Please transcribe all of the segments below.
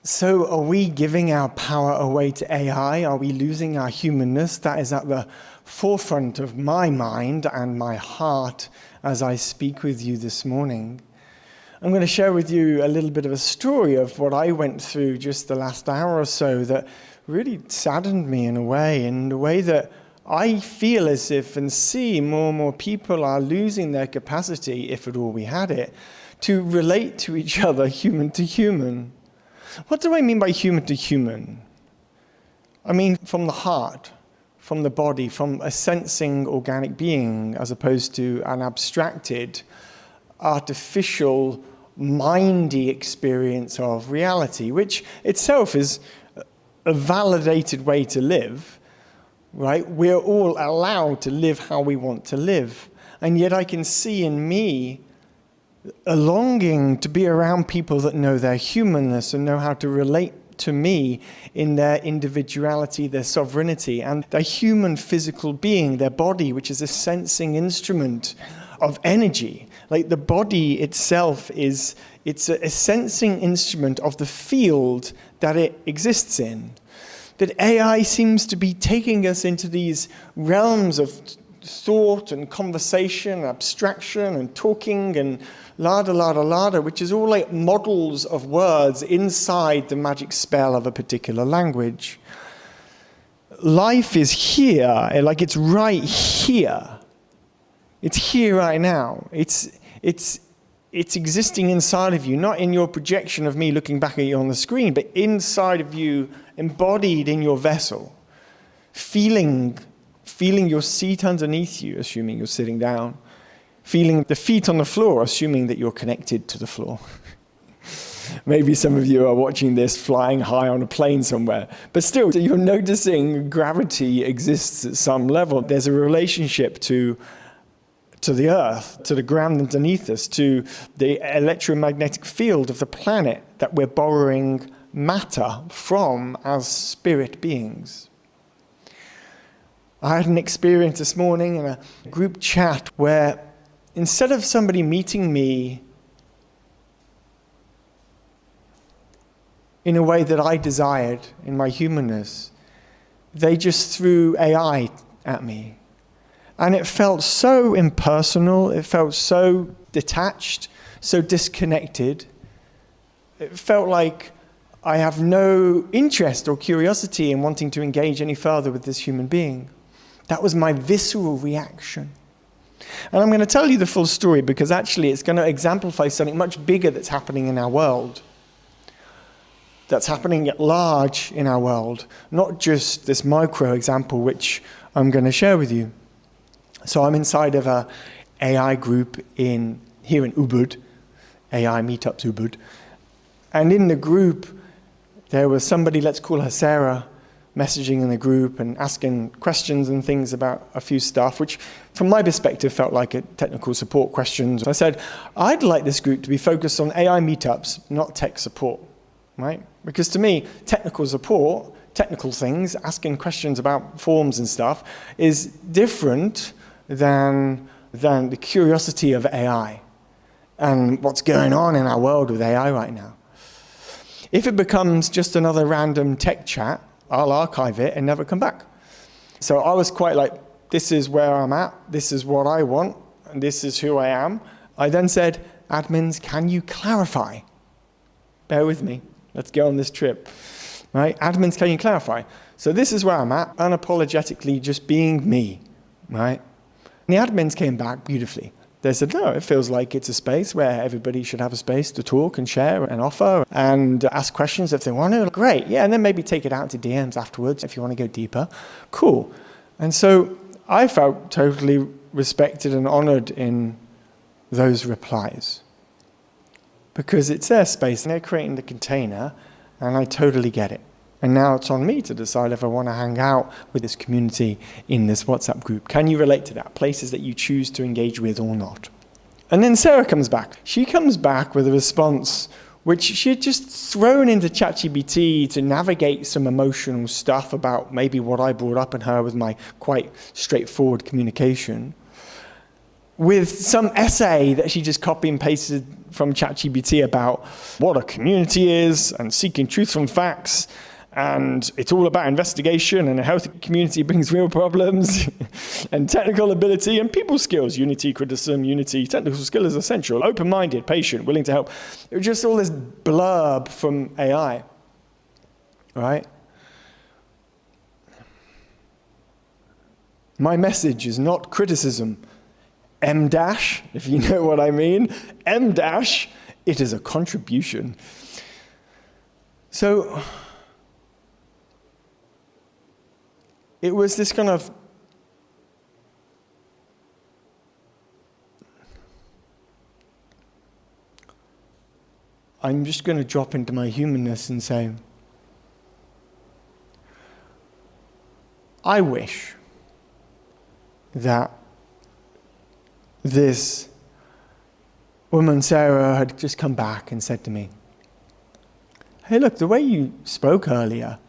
So are we giving our power away to AI? Are we losing our humanness? That is at the forefront of my mind and my heart as I speak with you this morning. I'm going to share with you a little bit of a story of what I went through just the last hour or so that really saddened me in a way that I feel as if and see more and more people are losing their capacity, if at all we had it, to relate to each other human to human. What do I mean by human to human? I mean from the heart, from the body, from a sensing organic being, as opposed to an abstracted, artificial, mindy experience of reality, which itself is a validated way to live, right? We're all allowed to live how we want to live. And yet I can see in me a longing to be around people that know their humanness and know how to relate to me in their individuality, their sovereignty, and their human physical being, their body, which is a sensing instrument of energy. Like the body itself it's a sensing instrument of the field that it exists in. That AI seems to be taking us into these realms of thought and conversation, and abstraction and talking and lada, which is all like models of words inside the magic spell of a particular language. Life is here, like it's right here. It's here right now. It's existing inside of you, not in your projection of me looking back at you on the screen, but inside of you, embodied in your vessel, feeling your seat underneath you, assuming you're sitting down, feeling the feet on the floor, assuming that you're connected to the floor. Maybe some of you are watching this flying high on a plane somewhere, but still, you're noticing gravity exists at some level. There's a relationship to the earth, to the ground underneath us, to the electromagnetic field of the planet that we're borrowing matter from as spirit beings. I had an experience this morning in a group chat where instead of somebody meeting me in a way that I desired in my humanness, they just threw AI at me. And it felt so impersonal, it felt so detached, so disconnected. It felt like I have no interest or curiosity in wanting to engage any further with this human being. That was my visceral reaction. And I'm going to tell you the full story because actually it's going to exemplify something much bigger that's happening in our world. That's happening at large in our world, not just this micro example which I'm going to share with you. So I'm inside of a AI group here in Ubud, AI Meetups Ubud. And in the group, there was somebody, let's call her Sarah, messaging in the group and asking questions and things about a few stuff, which from my perspective felt like a technical support questions. I said, I'd like this group to be focused on AI meetups, not tech support, right? Because to me, technical support, technical things, asking questions about forms and stuff is different than the curiosity of AI and what's going on in our world with AI right now. If it becomes just another random tech chat, I'll archive it and never come back. So I was quite like, this is where I'm at, this is what I want, and this is who I am. I then said, admins, can you clarify? Bear with me, let's go on this trip. Right? Admins, can you clarify? So this is where I'm at, unapologetically just being me, right? And the admins came back beautifully. They said, no, it feels like it's a space where everybody should have a space to talk and share and offer and ask questions if they want to. Great, yeah, and then maybe take it out to DMs afterwards if you want to go deeper. Cool. And so I felt totally respected and honored in those replies because it's their space and they're creating the container and I totally get it. And now it's on me to decide if I want to hang out with this community in this WhatsApp group. Can you relate to that? Places that you choose to engage with or not. And then Sarah comes back. She comes back with a response which she had just thrown into ChatGPT to navigate some emotional stuff about maybe what I brought up in her with my quite straightforward communication, with some essay that she just copy and pasted from ChatGPT about what a community is and seeking truth from facts. And it's all about investigation, and a healthy community brings real problems and technical ability and people skills. Unity, criticism, unity, technical skill is essential. Open-minded, patient, willing to help. It was just all this blurb from AI, right? My message is not criticism. M dash, if you know what I mean. M dash, it is a contribution. So it was this kind of I'm just going to drop into my humanness and say, I wish that this woman, Sarah, had just come back and said to me, hey, look, the way you spoke earlier,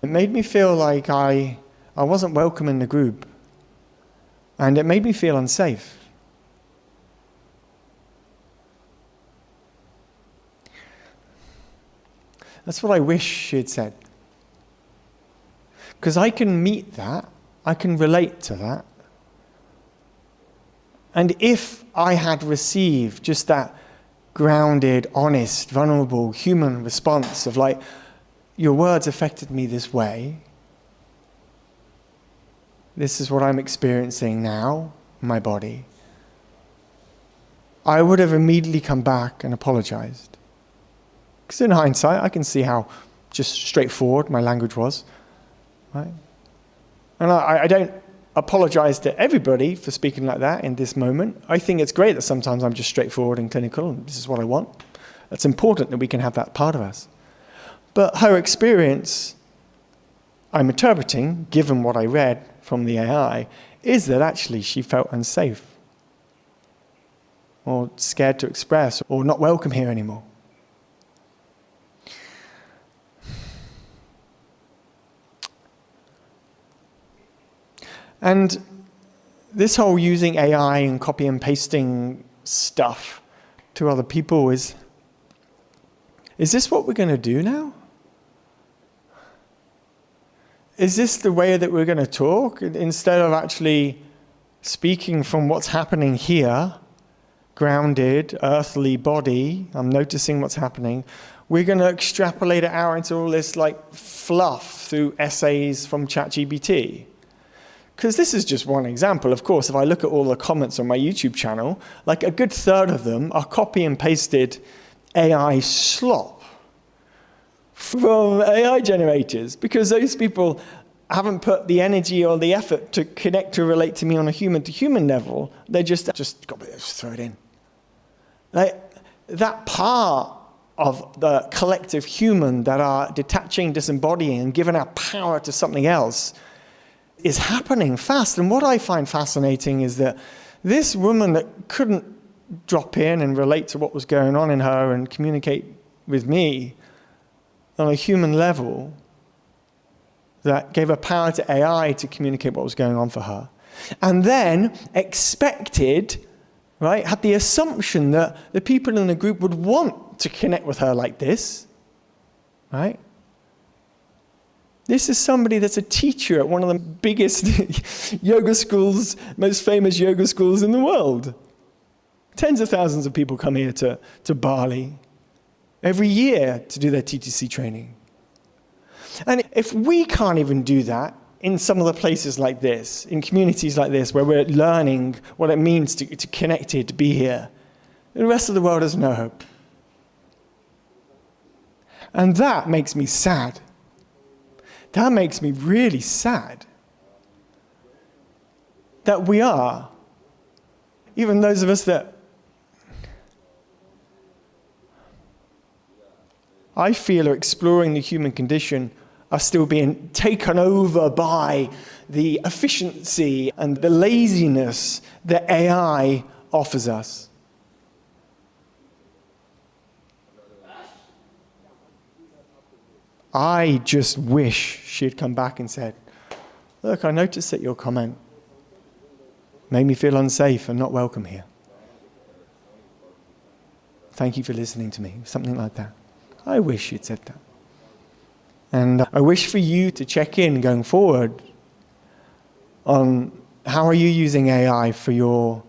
it made me feel like I wasn't welcome in the group. And it made me feel unsafe. That's what I wish she had said. Because I can meet that. I can relate to that. And if I had received just that grounded, honest, vulnerable, human response of like, your words affected me this way. This is what I'm experiencing now in my body. I would have immediately come back and apologized. Because in hindsight, I can see how just straightforward my language was. Right? And I don't apologize to everybody for speaking like that in this moment. I think it's great that sometimes I'm just straightforward and clinical, and this is what I want. It's important that we can have that part of us. But her experience, I'm interpreting, given what I read from the AI, is that actually she felt unsafe, or scared to express, or not welcome here anymore. And this whole using AI and copy and pasting stuff to other people is this what we're going to do now? Is this the way that we're going to talk? Instead of actually speaking from what's happening here, grounded, earthly body, I'm noticing what's happening, we're going to extrapolate it out into all this like fluff through essays from ChatGPT. Because this is just one example. Of course, if I look at all the comments on my YouTube channel, like a good third of them are copy and pasted AI slop from AI generators, because those people haven't put the energy or the effort to connect to relate to me on a human-to-human level. They just throw it in. Like, that part of the collective human that are detaching, disembodying, and giving our power to something else is happening fast. And what I find fascinating is that this woman that couldn't drop in and relate to what was going on in her and communicate with me on a human level, that gave her power to AI to communicate what was going on for her, and then expected, right, had the assumption that the people in the group would want to connect with her like this, right? This is somebody that's a teacher at one of the biggest yoga schools, most famous yoga schools in the world. Tens of thousands of people come here to Bali every year to do their TTC training. And if we can't even do that in some of the places like this, in communities like this, where we're learning what it means to connect here, to be here, the rest of the world has no hope. And that makes me sad. That makes me really sad. That we are, even those of us that I feel are exploring the human condition, are still being taken over by the efficiency and the laziness that AI offers us. I just wish she had come back and said, look, I noticed that your comment made me feel unsafe and not welcome here. Thank you for listening to me. Something like that. I wish you'd said that. And I wish for you to check in going forward on how are you using AI for your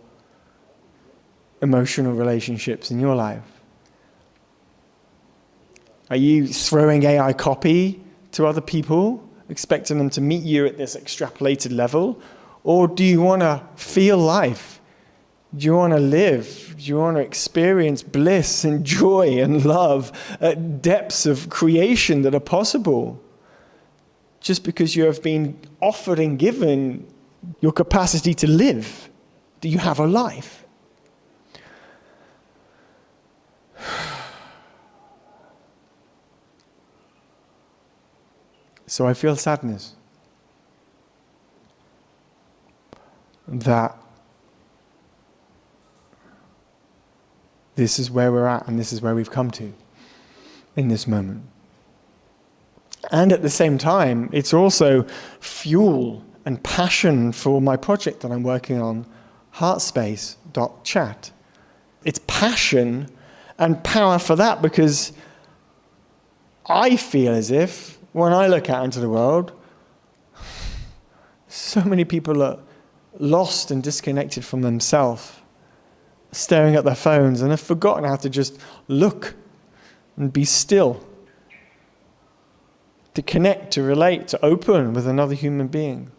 emotional relationships in your life. Are you throwing AI copy to other people, expecting them to meet you at this extrapolated level? Or do you want to feel life? Do you want to live? Do you want to experience bliss and joy and love at depths of creation that are possible? Just because you have been offered and given your capacity to live, do you have a life? So I feel sadness that this is where we're at and this is where we've come to in this moment. And at the same time, it's also fuel and passion for my project that I'm working on, heartspace.chat. It's passion and power for that because I feel as if when I look out into the world, so many people are lost and disconnected from themselves, staring at their phones and have forgotten how to just look and be still, to connect, to relate, to open with another human being,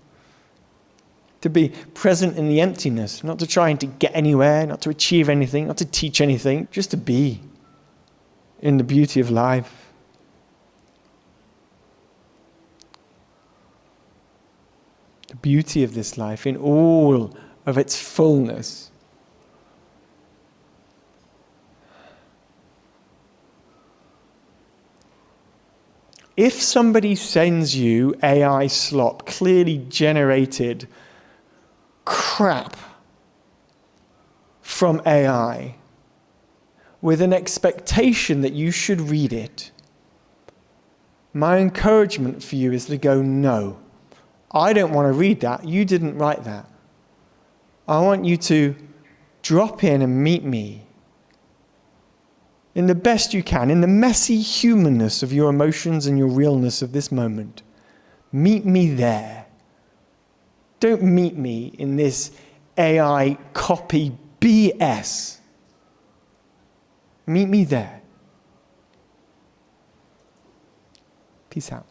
to be present in the emptiness, not to try and to get anywhere, not to achieve anything, not to teach anything, just to be in the beauty of life. The beauty of this life in all of its fullness. If somebody sends you AI SLOP, clearly generated crap from AI, with an expectation that you should read it, my encouragement for you is to go, no, I don't want to read that. You didn't write that. I want you to drop in and meet me in the best you can, in the messy humanness of your emotions and your realness of this moment. Meet me there. Don't meet me in this AI copy BS. Meet me there. Peace out.